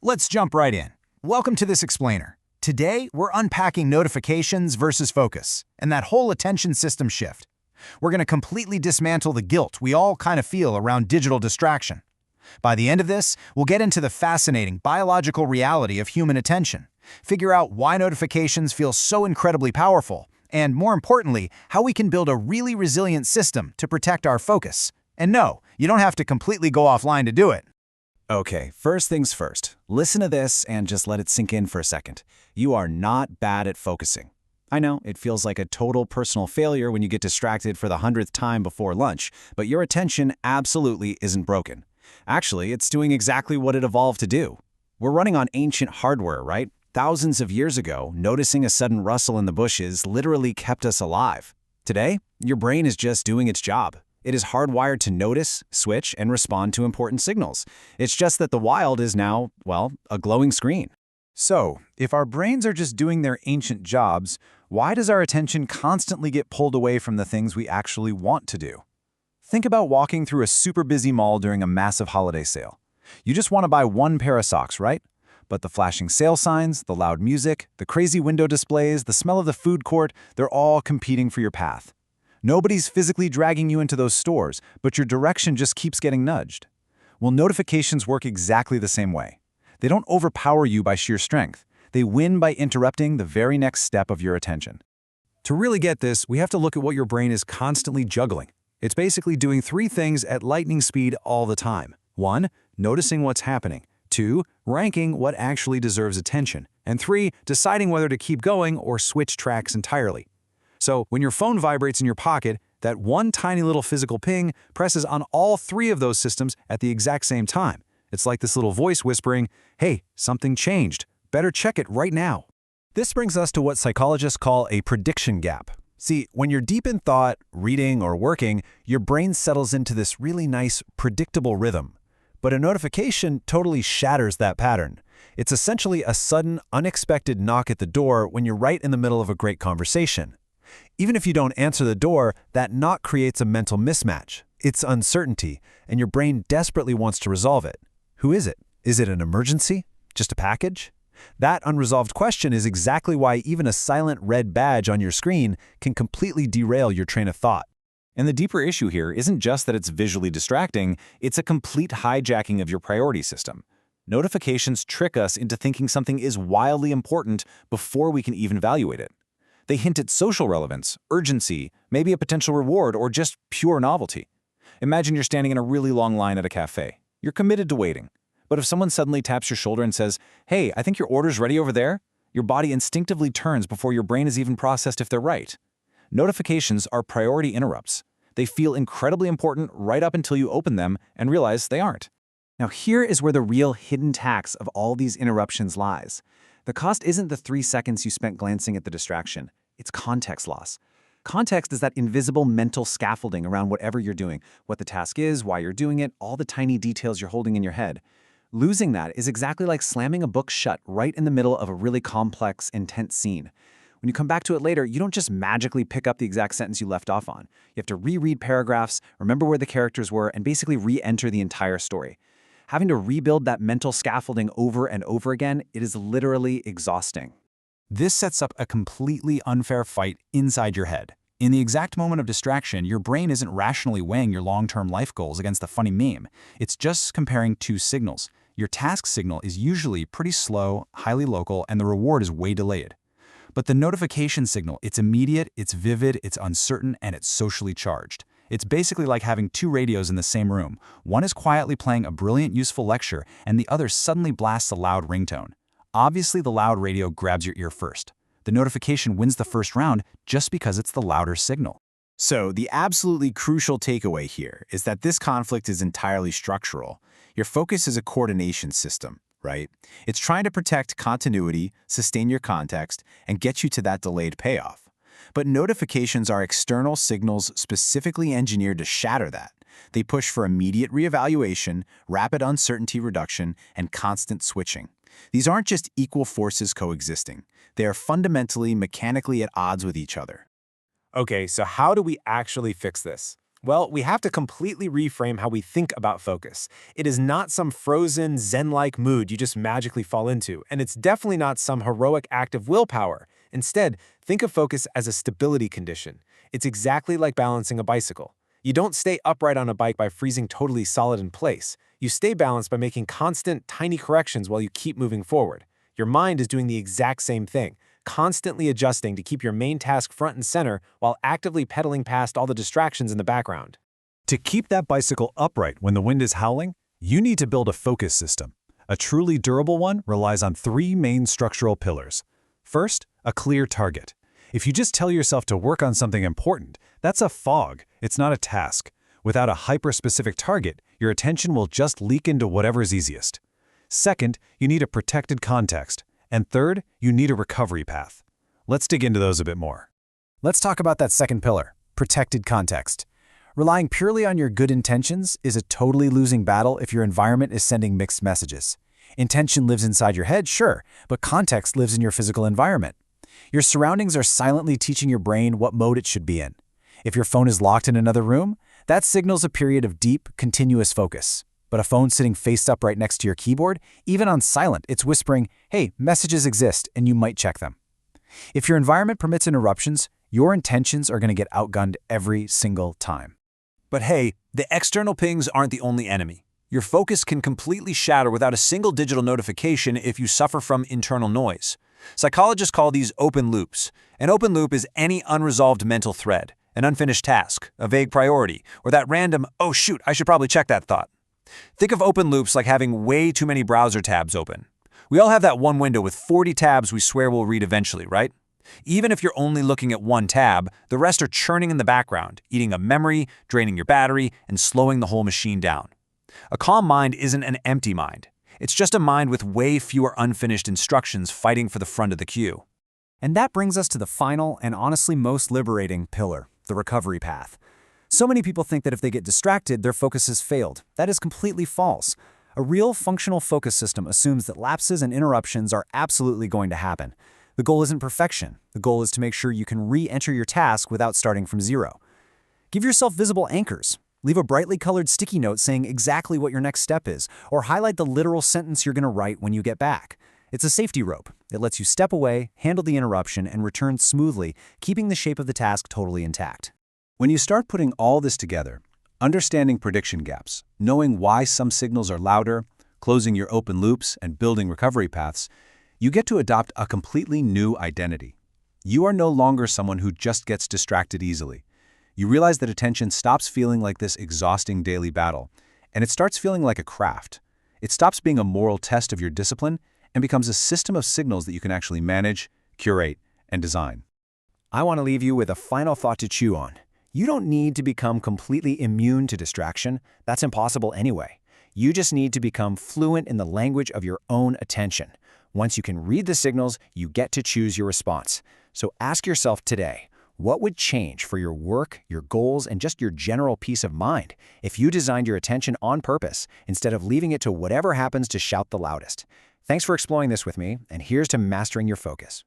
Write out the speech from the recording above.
Let's jump right in. Welcome to this explainer. Today, we're unpacking notifications versus focus, and that whole attention system shift. We're going to completely dismantle the guilt we all kind of feel around digital distraction. By the end of this, we'll get into the fascinating biological reality of human attention, figure out why notifications feel so incredibly powerful, and more importantly, how we can build a really resilient system to protect our focus. And no, you don't have to completely go offline to do it. Okay, first things first. Listen to this and just let it sink in for a second. You are not bad at focusing. I know, it feels like a total personal failure when you get distracted for the 100th time before lunch, but your attention absolutely isn't broken. Actually, it's doing exactly what it evolved to do. We're running on ancient hardware, right? Thousands of years ago, noticing a sudden rustle in the bushes literally kept us alive. Today, your brain is just doing its job. It is hardwired to notice, switch, and respond to important signals. It's just that the wild is now, well, a glowing screen. So, if our brains are just doing their ancient jobs, why does our attention constantly get pulled away from the things we actually want to do? Think about walking through a super busy mall during a massive holiday sale. You just want to buy one pair of socks, right? But the flashing sale signs, the loud music, the crazy window displays, the smell of the food court, they're all competing for your path. Nobody's physically dragging you into those stores, but your direction just keeps getting nudged. Well, notifications work exactly the same way. They don't overpower you by sheer strength. They win by interrupting the very next step of your attention. To really get this, we have to look at what your brain is constantly juggling. It's basically doing three things at lightning speed all the time. 1, noticing what's happening. 2, ranking what actually deserves attention. And 3, deciding whether to keep going or switch tracks entirely. So when your phone vibrates in your pocket, that one tiny little physical ping presses on all three of those systems at the exact same time. It's like this little voice whispering, "Hey, something changed. Better check it right now." This brings us to what psychologists call a prediction gap. See, when you're deep in thought, reading, or working, your brain settles into this really nice, predictable rhythm. But a notification totally shatters that pattern. It's essentially a sudden, unexpected knock at the door when you're right in the middle of a great conversation. Even if you don't answer the door, that knock creates a mental mismatch. It's uncertainty, and your brain desperately wants to resolve it. Who is it? Is it an emergency? Just a package? That unresolved question is exactly why even a silent red badge on your screen can completely derail your train of thought. And the deeper issue here isn't just that it's visually distracting, it's a complete hijacking of your priority system. Notifications trick us into thinking something is wildly important before we can even evaluate it. They hint at social relevance, urgency, maybe a potential reward, or just pure novelty. Imagine you're standing in a really long line at a cafe. You're committed to waiting. But if someone suddenly taps your shoulder and says, "Hey, I think your order's ready over there," your body instinctively turns before your brain has even processed if they're right. Notifications are priority interrupts. They feel incredibly important right up until you open them and realize they aren't. Now here is where the real hidden tax of all these interruptions lies. The cost isn't the 3 seconds you spent glancing at the distraction. It's context loss. Context is that invisible mental scaffolding around whatever you're doing, what the task is, why you're doing it, all the tiny details you're holding in your head. Losing that is exactly like slamming a book shut right in the middle of a really complex, intense scene. When you come back to it later, you don't just magically pick up the exact sentence you left off on. You have to reread paragraphs, remember where the characters were, and basically re-enter the entire story. Having to rebuild that mental scaffolding over and over again, it is literally exhausting. This sets up a completely unfair fight inside your head. In the exact moment of distraction, your brain isn't rationally weighing your long-term life goals against the funny meme. It's just comparing two signals. Your task signal is usually pretty slow, highly local, and the reward is way delayed. But the notification signal, it's immediate, it's vivid, it's uncertain, and it's socially charged. It's basically like having two radios in the same room. One is quietly playing a brilliant, useful lecture, and the other suddenly blasts a loud ringtone. Obviously, the loud radio grabs your ear first. The notification wins the first round just because it's the louder signal. So the absolutely crucial takeaway here is that this conflict is entirely structural. Your focus is a coordination system, right? It's trying to protect continuity, sustain your context, and get you to that delayed payoff. But notifications are external signals specifically engineered to shatter that. They push for immediate reevaluation, rapid uncertainty reduction, and constant switching. These aren't just equal forces coexisting. They are fundamentally, mechanically at odds with each other. Okay, so how do we actually fix this? Well, we have to completely reframe how we think about focus. It is not some frozen, zen-like mood you just magically fall into, and it's definitely not some heroic act of willpower. Instead, think of focus as a stability condition. It's exactly like balancing a bicycle. You don't stay upright on a bike by freezing totally solid in place. You stay balanced by making constant, tiny corrections while you keep moving forward. Your mind is doing the exact same thing, constantly adjusting to keep your main task front and center while actively pedaling past all the distractions in the background. To keep that bicycle upright when the wind is howling, you need to build a focus system. A truly durable one relies on three main structural pillars. First, a clear target. If you just tell yourself to work on something important, that's a fog, it's not a task. Without a hyper-specific target, your attention will just leak into whatever's easiest. Second, you need a protected context. And third, you need a recovery path. Let's dig into those a bit more. Let's talk about that second pillar, protected context. Relying purely on your good intentions is a totally losing battle if your environment is sending mixed messages. Intention lives inside your head, sure, but context lives in your physical environment. Your surroundings are silently teaching your brain what mode it should be in. If your phone is locked in another room, that signals a period of deep, continuous focus. But a phone sitting faced up right next to your keyboard, even on silent, it's whispering, hey, messages exist and you might check them. If your environment permits interruptions, your intentions are going to get outgunned every single time. But hey, the external pings aren't the only enemy. Your focus can completely shatter without a single digital notification if you suffer from internal noise. Psychologists call these open loops. An open loop is any unresolved mental thread, an unfinished task, a vague priority, or that random, oh shoot, I should probably check that thought. Think of open loops like having way too many browser tabs open. We all have that one window with 40 tabs we swear we'll read eventually, right? Even if you're only looking at one tab, the rest are churning in the background, eating up memory, draining your battery, and slowing the whole machine down. A calm mind isn't an empty mind. It's just a mind with way fewer unfinished instructions fighting for the front of the queue. And that brings us to the final and honestly most liberating pillar, the recovery path. So many people think that if they get distracted, their focus has failed. That is completely false. A real functional focus system assumes that lapses and interruptions are absolutely going to happen. The goal isn't perfection. The goal is to make sure you can re-enter your task without starting from zero. Give yourself visible anchors. Leave a brightly colored sticky note saying exactly what your next step is, or highlight the literal sentence you're going to write when you get back. It's a safety rope. It lets you step away, handle the interruption, and return smoothly, keeping the shape of the task totally intact. When you start putting all this together, understanding prediction gaps, knowing why some signals are louder, closing your open loops, and building recovery paths, you get to adopt a completely new identity. You are no longer someone who just gets distracted easily. You realize that attention stops feeling like this exhausting daily battle, and it starts feeling like a craft. It stops being a moral test of your discipline and becomes a system of signals that you can actually manage, curate, and design. I want to leave you with a final thought to chew on. You don't need to become completely immune to distraction. That's impossible anyway. You just need to become fluent in the language of your own attention. Once you can read the signals, you get to choose your response. So ask yourself today, what would change for your work, your goals, and just your general peace of mind if you designed your attention on purpose instead of leaving it to whatever happens to shout the loudest? Thanks for exploring this with me, and here's to mastering your focus.